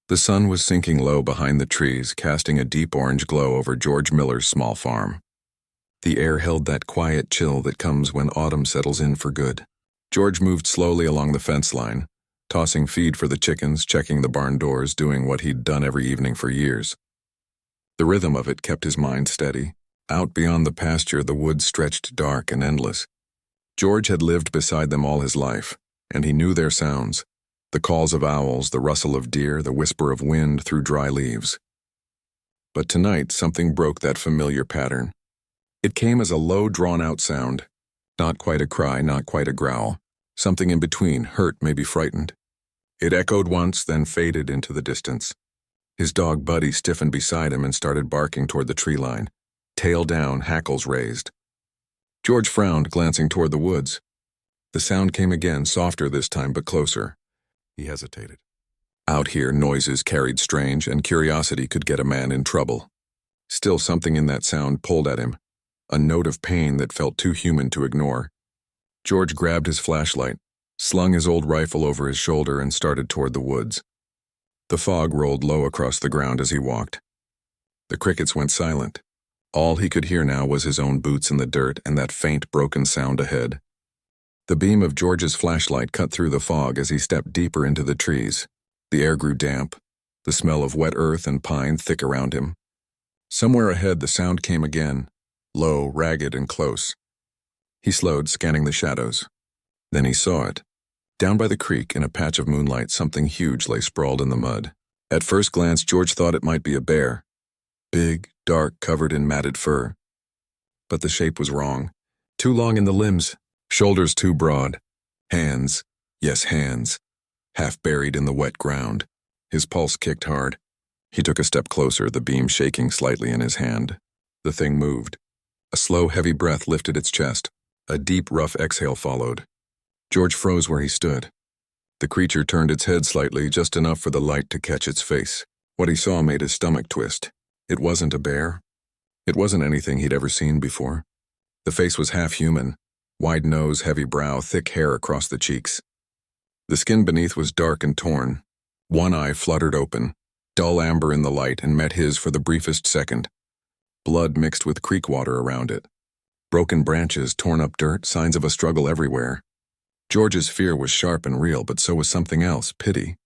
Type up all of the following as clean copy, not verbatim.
The sun was sinking low behind the trees, casting a deep orange glow over George Miller's small farm. The air held that quiet chill that comes when autumn settles in for good. George moved slowly along the fence line, tossing feed for the chickens, checking the barn doors, doing what he'd done every evening for years. The rhythm of it kept his mind steady. Out beyond the pasture, the woods stretched dark and endless. George had lived beside them all his life, and he knew their sounds. The calls of owls, the rustle of deer, the whisper of wind through dry leaves. But tonight, something broke that familiar pattern. It came as a low, drawn-out sound. Not quite a cry, not quite a growl. Something in between, hurt, maybe frightened. It echoed once, then faded into the distance. His dog Buddy stiffened beside him and started barking toward the tree line. Tail down, hackles raised. George frowned, glancing toward the woods. The sound came again, softer this time, but closer. He hesitated. Out here, noises carried strange, and curiosity could get a man in trouble. Still, something in that sound pulled at him, a note of pain that felt too human to ignore. George grabbed his flashlight, slung his old rifle over his shoulder, and started toward the woods. The fog rolled low across the ground as he walked. The crickets went silent. All he could hear now was his own boots in the dirt and that faint, broken sound ahead. The beam of George's flashlight cut through the fog as he stepped deeper into the trees. The air grew damp, the smell of wet earth and pine thick around him. Somewhere ahead, the sound came again, low, ragged, and close. He slowed, scanning the shadows. Then he saw it. Down by the creek, in a patch of moonlight, something huge lay sprawled in the mud. At first glance, George thought it might be a bear. Big, dark, covered in matted fur. But the shape was wrong. Too long in the limbs. Shoulders too broad. Hands, yes, hands, half buried in the wet ground. His pulse kicked hard. He took a step closer, the beam shaking slightly in his hand. The thing moved. A slow, heavy breath lifted its chest. A deep, rough exhale followed. George froze where he stood. The creature turned its head slightly, just enough for the light to catch its face. What he saw made his stomach twist. It wasn't a bear. It wasn't anything he'd ever seen before. The face was half human. Wide nose, heavy brow, thick hair across the cheeks. The skin beneath was dark and torn. One eye fluttered open, dull amber in the light, and met his for the briefest second. Blood mixed with creek water around it. Broken branches, torn up dirt, signs of a struggle everywhere. George's fear was sharp and real, but so was something else, pity.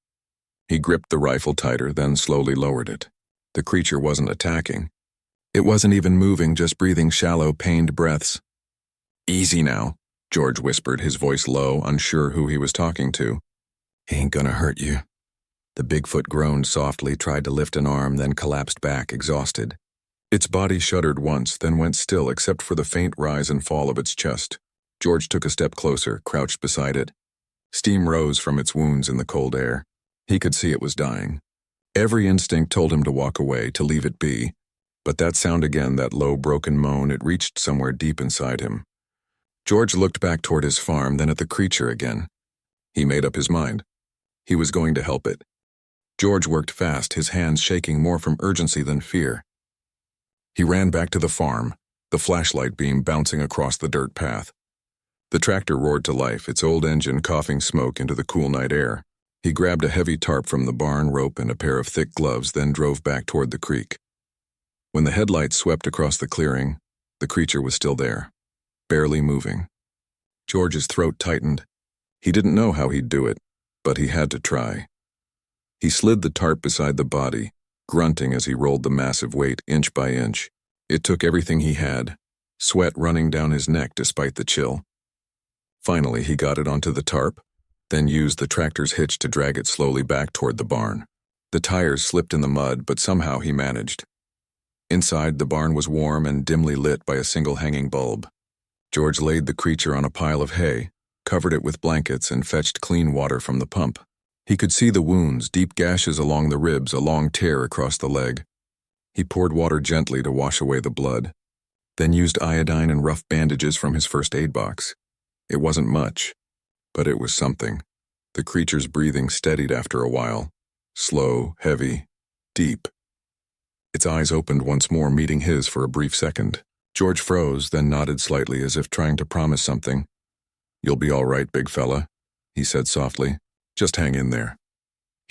He gripped the rifle tighter, then slowly lowered it. The creature wasn't attacking. It wasn't even moving, just breathing shallow, pained breaths. "Easy now," George whispered, his voice low, unsure who he was talking to. "He ain't gonna hurt you." The Bigfoot groaned softly, tried to lift an arm, then collapsed back, exhausted. Its body shuddered once, then went still except for the faint rise and fall of its chest. George took a step closer, crouched beside it. Steam rose from its wounds in the cold air. He could see it was dying. Every instinct told him to walk away, to leave it be. But that sound again, that low, broken moan, it reached somewhere deep inside him. George looked back toward his farm, then at the creature again. He made up his mind. He was going to help it. George worked fast, his hands shaking more from urgency than fear. He ran back to the farm, the flashlight beam bouncing across the dirt path. The tractor roared to life, its old engine coughing smoke into the cool night air. He grabbed a heavy tarp from the barn, rope, and a pair of thick gloves, then drove back toward the creek. When the headlights swept across the clearing, the creature was still there, barely moving. George's throat tightened. He didn't know how he'd do it, but he had to try. He slid the tarp beside the body, grunting as he rolled the massive weight inch by inch. It took everything he had, sweat running down his neck despite the chill. Finally, he got it onto the tarp, then used the tractor's hitch to drag it slowly back toward the barn. The tires slipped in the mud, but somehow he managed. Inside, the barn was warm and dimly lit by a single hanging bulb. George laid the creature on a pile of hay, covered it with blankets, and fetched clean water from the pump. He could see the wounds, deep gashes along the ribs, a long tear across the leg. He poured water gently to wash away the blood, then used iodine and rough bandages from his first aid box. It wasn't much, but it was something. The creature's breathing steadied after a while, slow, heavy, deep. Its eyes opened once more, meeting his for a brief second. George froze, then nodded slightly as if trying to promise something. "You'll be all right, big fella," he said softly. "Just hang in there."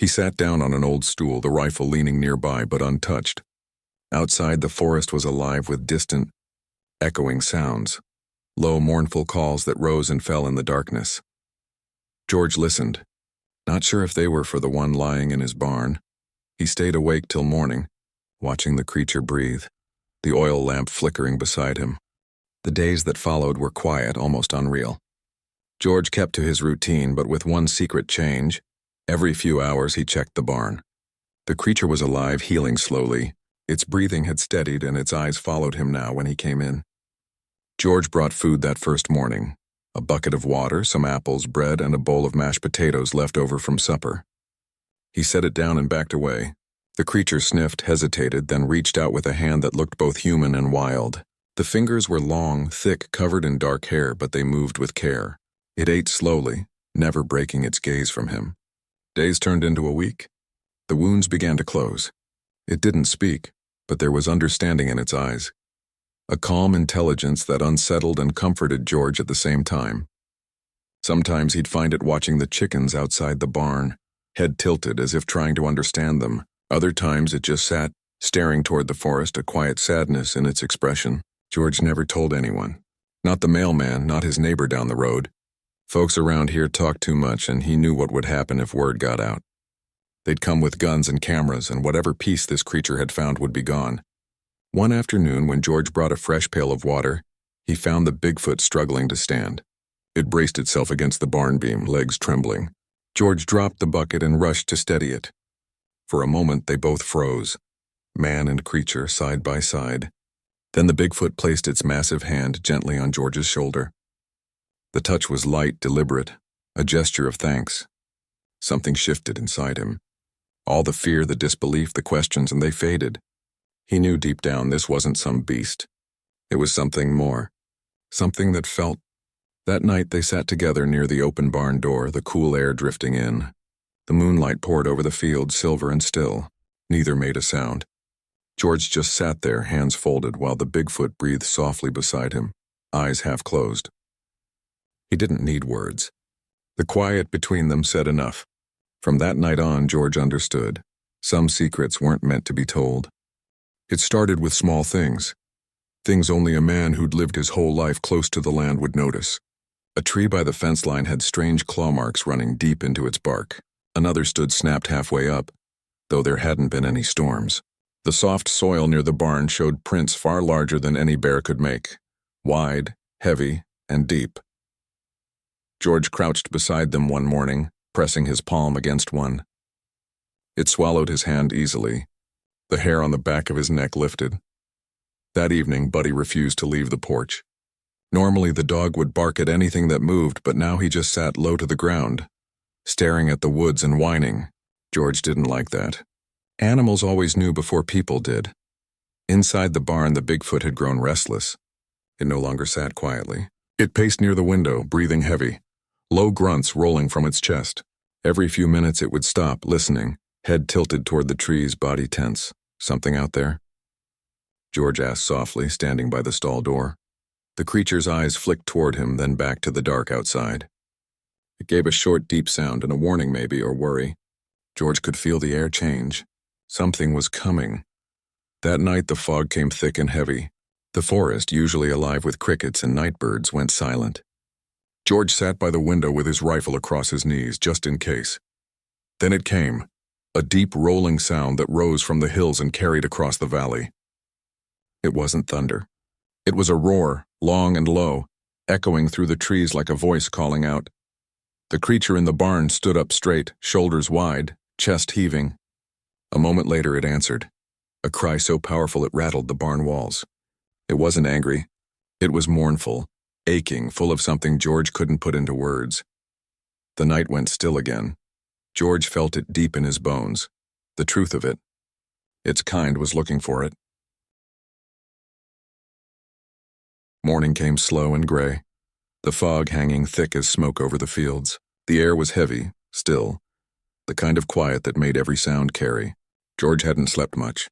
He sat down on an old stool, the rifle leaning nearby but untouched. Outside, the forest was alive with distant, echoing sounds, low, mournful calls that rose and fell in the darkness. George listened, not sure if they were for the one lying in his barn. He stayed awake till morning, watching the creature breathe, the oil lamp flickering beside him. The days that followed were quiet, almost unreal. George kept to his routine, but with one secret change. Every few hours he checked the barn. The creature was alive, healing slowly. Its breathing had steadied, and its eyes followed him now when he came in. George brought food that first morning, a bucket of water, some apples, bread, and a bowl of mashed potatoes left over from supper. He set it down and backed away. The creature sniffed, hesitated, then reached out with a hand that looked both human and wild. The fingers were long, thick, covered in dark hair, but they moved with care. It ate slowly, never breaking its gaze from him. Days turned into a week. The wounds began to close. It didn't speak, but there was understanding in its eyes. A calm intelligence that unsettled and comforted George at the same time. Sometimes he'd find it watching the chickens outside the barn, head tilted as if trying to understand them. Other times it just sat, staring toward the forest, a quiet sadness in its expression. George never told anyone. Not the mailman, not his neighbor down the road. Folks around here talked too much, and he knew what would happen if word got out. They'd come with guns and cameras, and whatever peace this creature had found would be gone. One afternoon, when George brought a fresh pail of water, he found the Bigfoot struggling to stand. It braced itself against the barn beam, legs trembling. George dropped the bucket and rushed to steady it. For a moment, they both froze, man and creature side by side. Then the Bigfoot placed its massive hand gently on George's shoulder. The touch was light, deliberate, a gesture of thanks. Something shifted inside him. All the fear, the disbelief, the questions, and they faded. He knew deep down this wasn't some beast. It was something more, something that felt. That night they sat together near the open barn door, the cool air drifting in. The moonlight poured over the field, silver and still. Neither made a sound. George just sat there, hands folded, while the Bigfoot breathed softly beside him, eyes half closed. He didn't need words. The quiet between them said enough. From that night on, George understood. Some secrets weren't meant to be told. It started with small things. Things only a man who'd lived his whole life close to the land would notice. A tree by the fence line had strange claw marks running deep into its bark. Another stood snapped halfway up, though there hadn't been any storms. The soft soil near the barn showed prints far larger than any bear could make. Wide, heavy, and deep. George crouched beside them one morning, pressing his palm against one. It swallowed his hand easily. The hair on the back of his neck lifted. That evening, Buddy refused to leave the porch. Normally, the dog would bark at anything that moved, but now he just sat low to the ground, staring at the woods and whining. George didn't like that. Animals always knew before people did. Inside the barn, the Bigfoot had grown restless. It no longer sat quietly. It paced near the window, breathing heavy, low grunts rolling from its chest. Every few minutes it would stop, listening, head tilted toward the trees, body tense. Something out there? George asked softly, standing by the stall door. The creature's eyes flicked toward him, then back to the dark outside. It gave a short, deep sound, and a warning maybe, or worry. George could feel the air change. Something was coming. That night the fog came thick and heavy. The forest, usually alive with crickets and nightbirds, went silent. George sat by the window with his rifle across his knees, just in case. Then it came, a deep rolling sound that rose from the hills and carried across the valley. It wasn't thunder. It was a roar, long and low, echoing through the trees like a voice calling out. The creature in the barn stood up straight, shoulders wide, chest heaving. A moment later it answered, a cry so powerful it rattled the barn walls. It wasn't angry. It was mournful, aching, full of something George couldn't put into words. The night went still again. George felt it deep in his bones, the truth of it. Its kind was looking for it. Morning came slow and gray, the fog hanging thick as smoke over the fields. The air was heavy, still, the kind of quiet that made every sound carry. George hadn't slept much.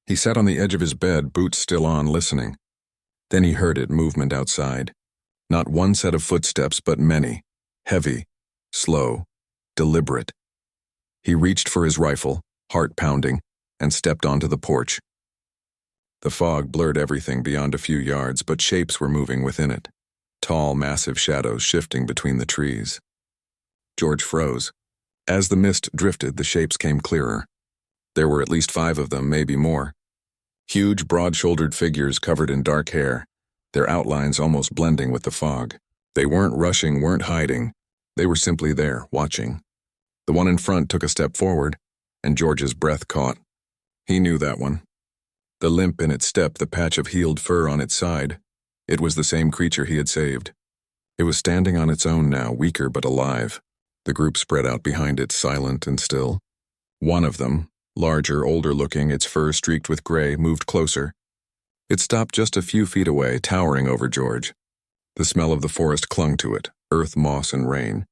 He sat on the edge of his bed, boots still on, listening. Then he heard it, movement outside. Not one set of footsteps, but many, heavy, slow, deliberate. He reached for his rifle, heart pounding, and stepped onto the porch. The fog blurred everything beyond a few yards, but shapes were moving within it. Tall, massive shadows shifting between the trees. George froze. As the mist drifted, the shapes came clearer. There were at least 5 of them, maybe more. Huge, broad-shouldered figures covered in dark hair, their outlines almost blending with the fog. They weren't rushing, weren't hiding. They were simply there, watching. The one in front took a step forward, and George's breath caught. He knew that one. The limp in its step, the patch of healed fur on its side. It was the same creature he had saved. It was standing on its own now, weaker but alive. The group spread out behind it, silent and still. One of them, larger, older-looking, its fur streaked with gray, moved closer. It stopped just a few feet away, towering over George. The smell of the forest clung to it, earth, moss, and rain.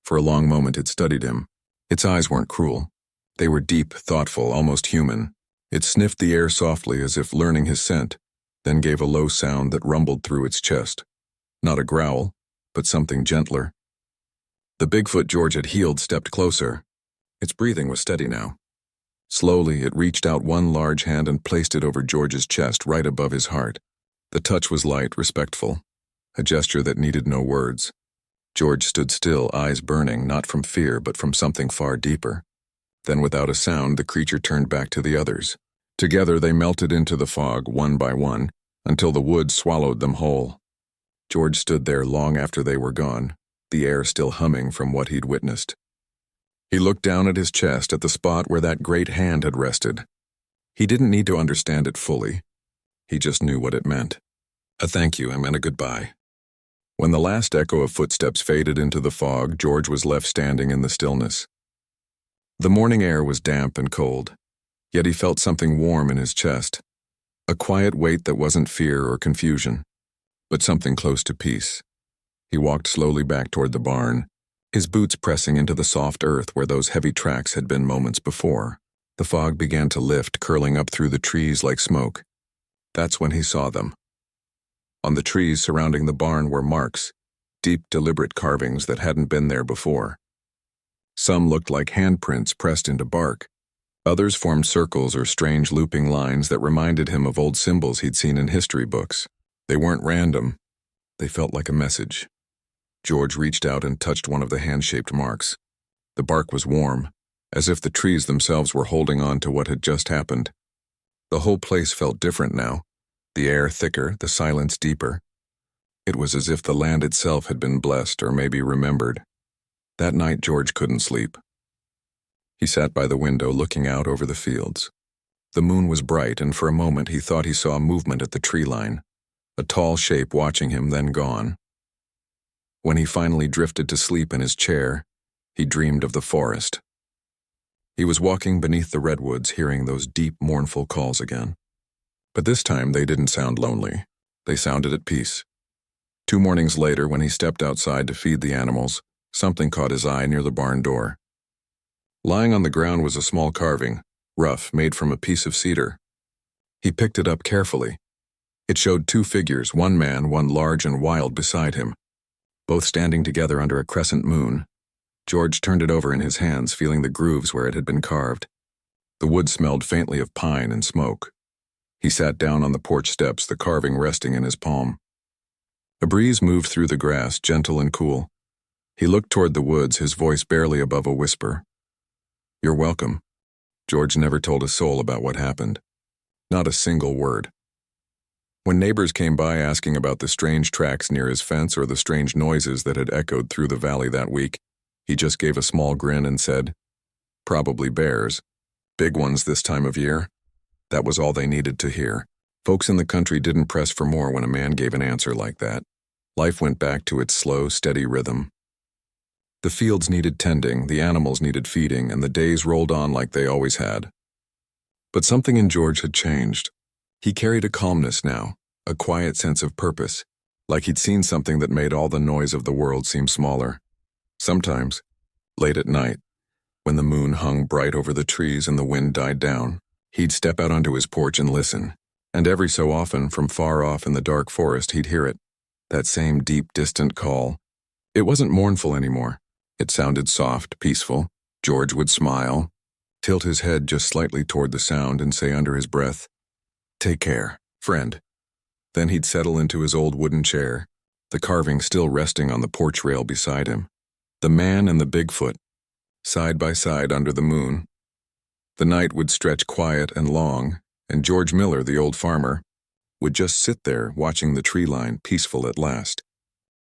For a long moment it studied him. Its eyes weren't cruel. They were deep, thoughtful, almost human. It sniffed the air softly as if learning his scent, then gave a low sound that rumbled through its chest. Not a growl, but something gentler. The Bigfoot George had healed stepped closer. Its breathing was steady now. Slowly, it reached out one large hand and placed it over George's chest, right above his heart. The touch was light, respectful, a gesture that needed no words. George stood still, eyes burning, not from fear, but from something far deeper. Then, without a sound, the creature turned back to the others. Together, they melted into the fog, one by one, until the woods swallowed them whole. George stood there long after they were gone, the air still humming from what he'd witnessed. He looked down at his chest, at the spot where that great hand had rested. He didn't need to understand it fully. He just knew what it meant. A thank you and a goodbye. When the last echo of footsteps faded into the fog, George was left standing in the stillness. The morning air was damp and cold, yet he felt something warm in his chest, a quiet weight that wasn't fear or confusion, but something close to peace. He walked slowly back toward the barn, his boots pressing into the soft earth where those heavy tracks had been moments before. The fog began to lift, curling up through the trees like smoke. That's when he saw them. On the trees surrounding the barn were marks, deep, deliberate carvings that hadn't been there before. Some looked like handprints pressed into bark. Others formed circles or strange looping lines that reminded him of old symbols he'd seen in history books. They weren't random. They felt like a message. George reached out and touched one of the hand-shaped marks. The bark was warm, as if the trees themselves were holding on to what had just happened. The whole place felt different now, the air thicker, the silence deeper. It was as if the land itself had been blessed or maybe remembered. That night George couldn't sleep. He sat by the window looking out over the fields. The moon was bright, and for a moment he thought he saw movement at the tree line, a tall shape watching him, then gone. When he finally drifted to sleep in his chair, he dreamed of the forest. He was walking beneath the redwoods, hearing those deep, mournful calls again. But this time they didn't sound lonely. They sounded at peace. 2 mornings later, when he stepped outside to feed the animals, something caught his eye near the barn door. Lying on the ground was a small carving, rough, made from a piece of cedar. He picked it up carefully. It showed 2 figures, one man, one large and wild beside him, both standing together under a crescent moon. George turned it over in his hands, feeling the grooves where it had been carved. The wood smelled faintly of pine and smoke. He sat down on the porch steps, the carving resting in his palm. A breeze moved through the grass, gentle and cool. He looked toward the woods, his voice barely above a whisper. "You're welcome." George never told a soul about what happened. Not a single word. When neighbors came by asking about the strange tracks near his fence or the strange noises that had echoed through the valley that week, he just gave a small grin and said, "Probably bears. Big ones this time of year." That was all they needed to hear. Folks in the country didn't press for more when a man gave an answer like that. Life went back to its slow, steady rhythm. The fields needed tending, the animals needed feeding, and the days rolled on like they always had. But something in George had changed. He carried a calmness now, a quiet sense of purpose, like he'd seen something that made all the noise of the world seem smaller. Sometimes, late at night, when the moon hung bright over the trees and the wind died down, he'd step out onto his porch and listen, and every so often, from far off in the dark forest, he'd hear it, that same deep, distant call. It wasn't mournful anymore. It sounded soft, peaceful, George would smile, tilt his head just slightly toward the sound, and say under his breath, "Take care, friend." Then he'd settle into his old wooden chair, the carving still resting on the porch rail beside him. The man and the Bigfoot, side by side under the moon. The night would stretch quiet and long, and George Miller, the old farmer, would just sit there watching the tree line, peaceful at last.